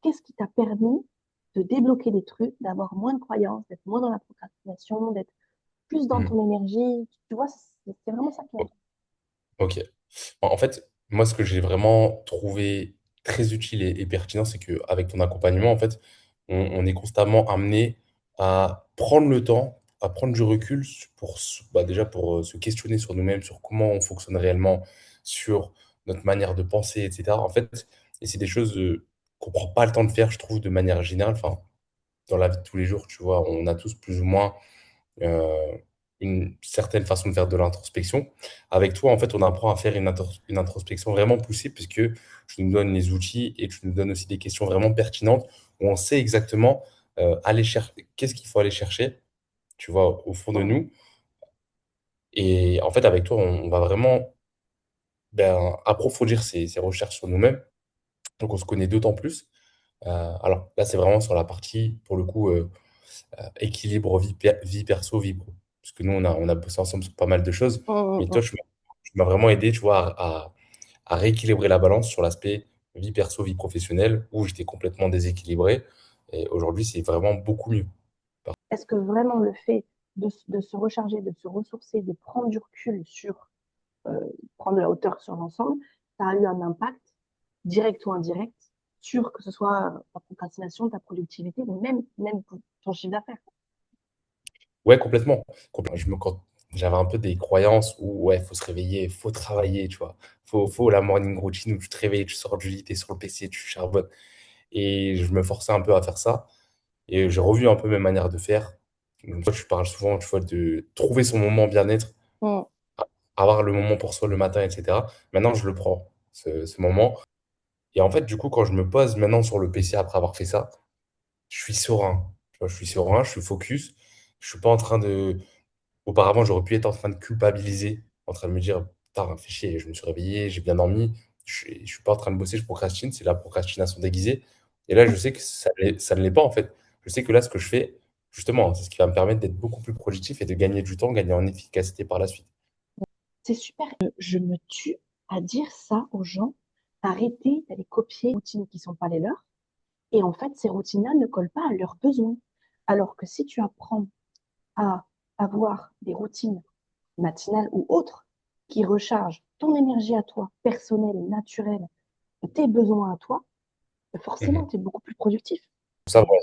qu'est-ce qui t'a permis de débloquer des trucs, d'avoir moins de croyances, d'être moins dans la procrastination, d'être plus dans Hmm. ton énergie? Tu vois, c'est vraiment ça qui O- m'intéresse. Ok. En fait, moi, ce que j'ai vraiment trouvé très utile et pertinent, c'est qu'avec ton accompagnement, en fait, on est constamment amené à prendre le temps, à prendre du recul déjà pour se questionner sur nous-mêmes, sur comment on fonctionne réellement, sur notre manière de penser, etc. En fait, et c'est des choses qu'on prend pas le temps de faire, je trouve, de manière générale. Enfin, dans la vie de tous les jours, tu vois, on a tous plus ou moins euh, une certaine façon de faire de l'introspection. Avec toi, en fait, on apprend à faire une introspection vraiment poussée puisque tu nous donnes les outils et tu nous donnes aussi des questions vraiment pertinentes où on sait exactement aller chercher, qu'est-ce qu'il faut aller chercher, tu vois, au fond de Mhm. nous. Et en fait, avec toi, on va vraiment approfondir ces recherches sur nous-mêmes. Donc, on se connaît d'autant plus. Alors là, c'est vraiment sur la partie, pour le coup, équilibre vie perso, vie pro. Parce que nous, on a bossé ensemble sur pas mal de choses. Mhm, Mais toi, mhm. tu m'as vraiment aidé, tu vois, à rééquilibrer la balance sur l'aspect vie perso, vie professionnelle, où j'étais complètement déséquilibré. Et aujourd'hui, c'est vraiment beaucoup mieux. Est-ce que vraiment le fait de se recharger, de se ressourcer, de prendre du recul sur, euh, prendre de la hauteur sur l'ensemble, ça a eu un impact, direct ou indirect, sur que ce soit ta procrastination, ta productivité, mais même pour ton chiffre d'affaires? Ouais, complètement. Quand j'avais un peu des croyances où, ouais, faut se réveiller, faut travailler, tu vois. Faut la morning routine où tu te réveilles, tu sors du lit, t'es sur le PC, tu charbonnes. Et je me forçais un peu à faire ça. Et j'ai revu un peu mes manières de faire. Donc, toi, tu parles souvent, tu vois, de trouver son moment bien-être, Mm. avoir le moment pour soi le matin, etc. Maintenant, je le prends, ce moment. Et en fait, du coup, quand je me pose maintenant sur le PC après avoir fait ça, je suis serein. Tu vois, je suis serein, je suis focus. Je suis pas en train de. Auparavant, j'aurais pu être en train de culpabiliser, en train de me dire, putain, fais chier, je me suis réveillé, j'ai bien dormi. Je suis pas en train de bosser, je procrastine. C'est la procrastination déguisée. Et là, je sais que ça ne l'est pas, en fait. Je sais que là, ce que je fais, justement, c'est ce qui va me permettre d'être beaucoup plus productif et de gagner du temps, gagner en efficacité par la suite. C'est super. Je me tue à dire ça aux gens. Arrêtez d'aller copier des routines qui sont pas les leurs. Et en fait, ces routines-là ne collent pas à leurs besoins. Alors que si tu apprends à avoir des routines matinales ou autres qui rechargent ton énergie à toi, personnelle, naturelle, tes besoins à toi, forcément, Mhm. tu es beaucoup plus productif. Ça, ouais,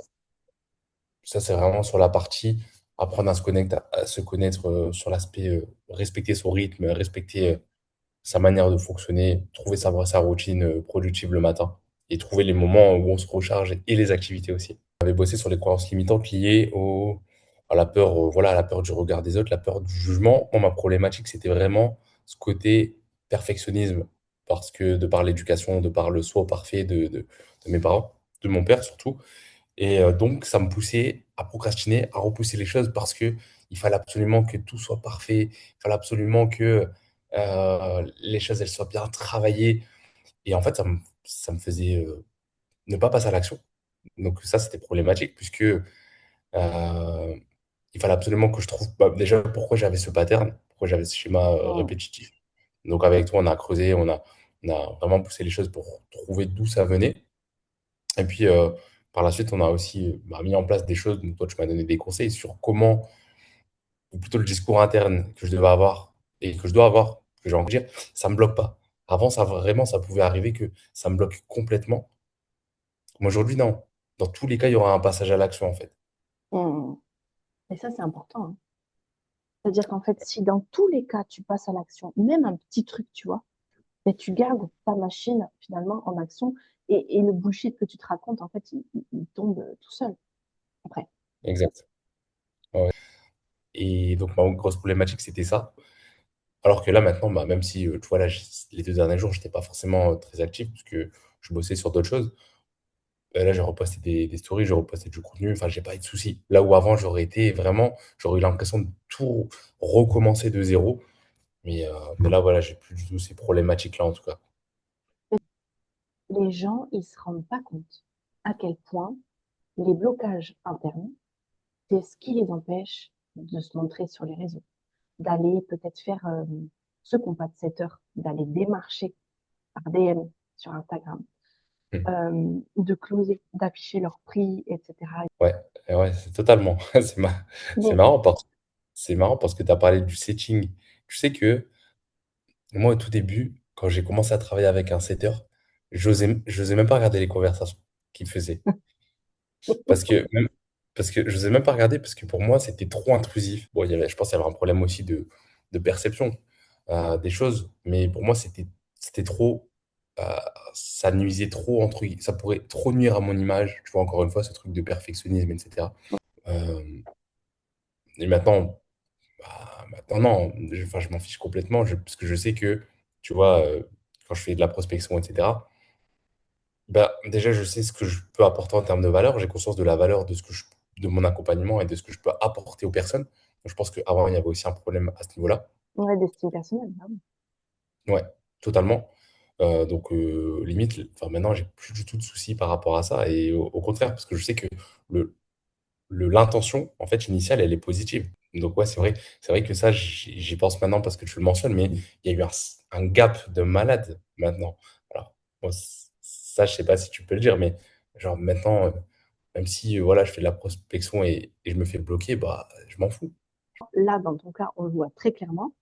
ça, c'est vraiment sur la partie apprendre à se connaître sur l'aspect respecter son rythme, respecter sa manière de fonctionner, trouver sa routine productive le matin et trouver les moments où on se recharge et les activités aussi. On avait bossé sur les croyances limitantes liées à la peur, voilà, à la peur du regard des autres, la peur du jugement. Moi, ma problématique, c'était vraiment ce côté perfectionnisme parce que de par l'éducation, de par le soi parfait de mes parents, de mon père surtout. Et donc, ça me poussait à procrastiner, à repousser les choses parce que il fallait absolument que tout soit parfait, il fallait absolument que les choses elles soient bien travaillées. Et en fait, ça me faisait ne pas passer à l'action. Donc ça, c'était problématique puisque il fallait absolument que je trouve déjà pourquoi j'avais ce pattern, pourquoi j'avais ce schéma Mm. répétitif. Donc avec toi, on a creusé, on a vraiment poussé les choses pour trouver d'où ça venait. Et puis, par la suite, on a aussi mis en place des choses. Donc, toi, tu m'as donné des conseils sur comment, ou plutôt le discours interne que je devais avoir et que je dois avoir, que j'ai envie de dire, ça me bloque pas. Avant, ça vraiment, ça pouvait arriver que ça me bloque complètement. Mais aujourd'hui, non. Dans tous les cas, il y aura un passage à l'action, en fait. Mm. Et ça, c'est important, hein. C'est-à-dire qu'en fait, si dans tous les cas, tu passes à l'action, même un petit truc, tu vois, mais tu gardes ta machine finalement en action et le bullshit que tu te racontes, en fait, il tombe tout seul après. Exact. Ouais. Et donc, ma grosse problématique, c'était ça. Alors que là, maintenant, même si, tu vois, là, les 2 derniers jours, j'étais pas forcément très actif, parce que je bossais sur d'autres choses. Là, j'ai reposté des stories, j'ai reposté du contenu, enfin, j'ai pas eu de soucis. Là où avant, j'aurais eu l'impression de tout recommencer de zéro. Mais là, voilà, j'ai plus du tout ces problématiques-là, en tout cas. Les gens, ils se rendent pas compte à quel point les blocages internes, c'est ce qui les empêche de se montrer sur les réseaux, d'aller peut-être faire ceux qui n'ont pas de 7 heures, d'aller démarcher par DM sur Instagram, Hmm. de closer, d'afficher leur prix, etc. Ouais, ouais, c'est totalement. C'est Mais marrant parce que tu as parlé du setting. Tu sais que moi, au tout début, quand j'ai commencé à travailler avec un setter, j'osais même pas regarder les conversations qu'il faisait. Parce que, même, parce que je n'osais même pas regarder parce que pour moi, c'était trop intrusif. Bon, je pense qu'il y avait un problème aussi de perception des choses, mais pour moi, c'était trop. euh, Ça nuisait trop, ça pourrait trop nuire à mon image. Tu vois, encore une fois, ce truc de perfectionnisme, etc. Euh, et maintenant, maintenant non, enfin, je m'en fiche complètement parce que je sais que, tu vois, quand je fais de la prospection, etc., bah, déjà, je sais ce que je peux apporter en termes de valeur. J'ai conscience de la valeur de mon accompagnement et de ce que je peux apporter aux personnes. Donc, je pense qu'avant, il y avait aussi un problème à ce niveau-là. ouais, d'estime personnelle, bah oui. Ouais, totalement. Limite, enfin, maintenant, j'ai plus du tout de soucis par rapport à ça. Et au contraire, parce que je sais que le, l'intention, en fait, initiale, elle est positive. Donc, ouais, c'est vrai que ça, j'y pense maintenant parce que tu le mentionnes, mais il y a eu un gap de malade maintenant. Alors, moi, ça, je sais pas si tu peux le dire, mais genre maintenant, même si voilà, je fais de la prospection et je me fais bloquer, bah, je m'en fous. Là, dans ton cas, on le voit très clairement.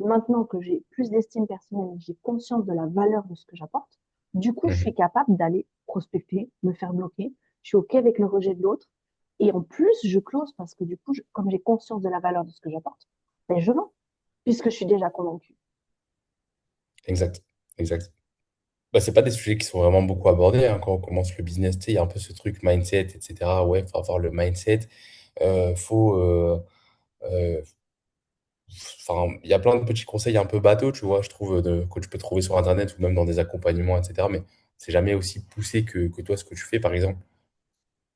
Maintenant que j'ai plus d'estime personnelle, j'ai conscience de la valeur de ce que j'apporte, du coup, je suis Mhm. capable d'aller prospecter, me faire bloquer. Je suis OK avec le rejet de l'autre. Et en plus, je close parce que du coup, comme j'ai conscience de la valeur de ce que j'apporte, ben, je vends, puisque je suis déjà convaincue. Exact, exact. Bah, c'est pas des sujets qui sont vraiment beaucoup abordés hein, quand on commence le business. Tu sais, il y a un peu ce truc mindset, etc. Ouais, faut avoir le mindset. Faut, euh, Enfin, il y a plein de petits conseils un peu bateaux, tu vois, je trouve, que tu peux trouver sur Internet ou même dans des accompagnements, etc. Mais c'est jamais aussi poussé que toi, ce que tu fais, par exemple.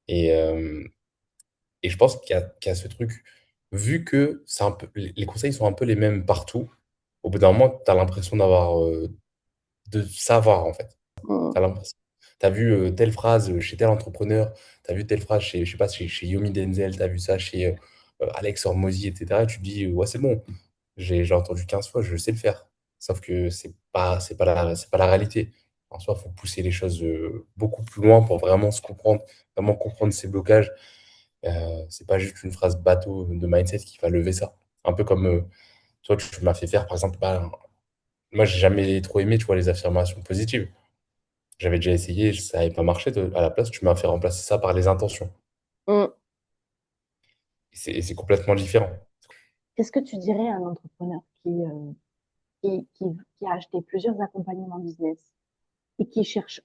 Et, euh, et je pense qu'il y a ce truc, vu que c'est un peu, les conseils sont un peu les mêmes partout, au bout d'un moment, tu as l'impression de savoir, en fait. Mm. T'as l'impression. T'as vu telle phrase chez tel entrepreneur, t'as vu telle phrase chez, je sais pas, chez Yomi Denzel, t'as vu ça chez Alex Hormozy, etc. Et tu te dis, ouais, c'est bon. J'ai entendu 15 fois, je sais le faire. Sauf que c'est pas la réalité. En soi, il faut pousser les choses beaucoup plus loin pour vraiment se comprendre, vraiment comprendre ses blocages. C'est pas juste une phrase bateau de mindset qui va lever ça. Un peu comme toi, tu m'as fait faire, par exemple, bah, moi, j'ai jamais trop aimé, tu vois, les affirmations positives. J'avais déjà essayé, ça n'avait pas marché. À la place, tu m'as fait remplacer ça par les intentions. Mm. Et c'est complètement différent. Qu'est-ce que tu dirais à un entrepreneur qui a acheté plusieurs accompagnements business et qui cherche,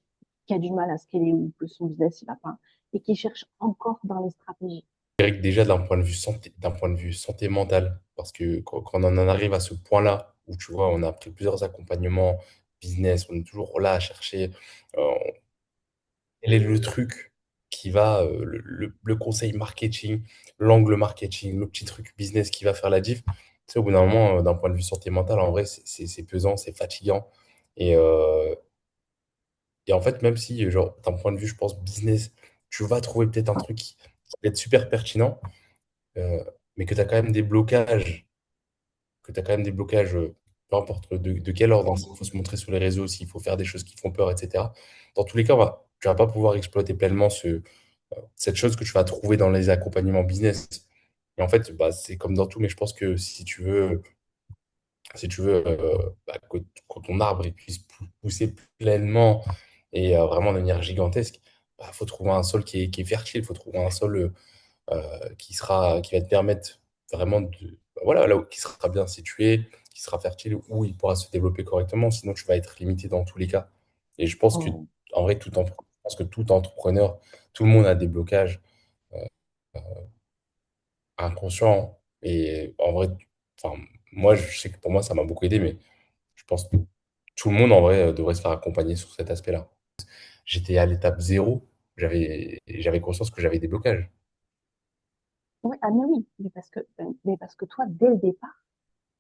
qui a du mal à scaler ou que son business il va pas, et qui cherche encore dans les stratégies? Je dirais que déjà d'un point de vue santé mentale, parce que quand on en arrive à ce point-là, où tu vois, on a pris plusieurs accompagnements business, on est toujours là à chercher euh, quel est le truc qui va, le conseil marketing, l'angle marketing, le petit truc business qui va faire la diff. Tu sais, au bout d'un moment, d'un point de vue santé mentale, en vrai, c'est pesant, c'est fatigant. Et, euh, Et en fait, même si, genre, d'un point de vue, je pense, business, tu vas trouver peut-être un truc qui va être super pertinent, euh, mais que tu as quand même des blocages, que tu as quand même des blocages, peu importe de quel ordre, hein, s'il faut se montrer sur les réseaux, s'il faut faire des choses qui font peur, etc. Dans tous les cas, tu vas pas pouvoir exploiter pleinement cette chose que tu vas trouver dans les accompagnements business. Et en fait, bah, c'est comme dans tout, mais je pense que si tu veux que ton arbre il puisse pousser pleinement et vraiment devenir gigantesque, il faut trouver un sol qui est fertile, il faut trouver un sol qui va te permettre vraiment voilà, là où qui sera bien situé, qui sera fertile, où il pourra se développer correctement, sinon tu vas être limité dans tous les cas. Et je pense que, Mm. en vrai, je pense que tout entrepreneur, tout le monde a des blocages inconscients. Et en vrai, enfin, moi, je sais que pour moi, ça m'a beaucoup aidé, mais je pense que tout le monde, en vrai, devrait se faire accompagner sur cet aspect-là. J'étais à l'étape zéro, j'avais conscience que j'avais des blocages. Oui, ah mais oui, mais parce que toi, dès le départ,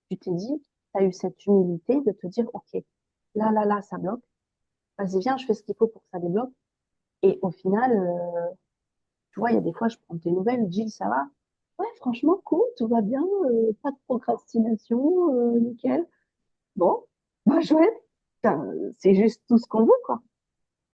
tu t'es dit, tu as eu cette humilité de te dire, OK, là, ça bloque. Vas-y, viens, je fais ce qu'il faut pour que ça débloque. Et au final, tu vois, il y a des fois, je prends tes nouvelles, Gilles, ça va? Ouais, franchement, cool, tout va bien, pas de procrastination, nickel. Bon, bah chouette. Putain, c'est juste tout ce qu'on veut, quoi.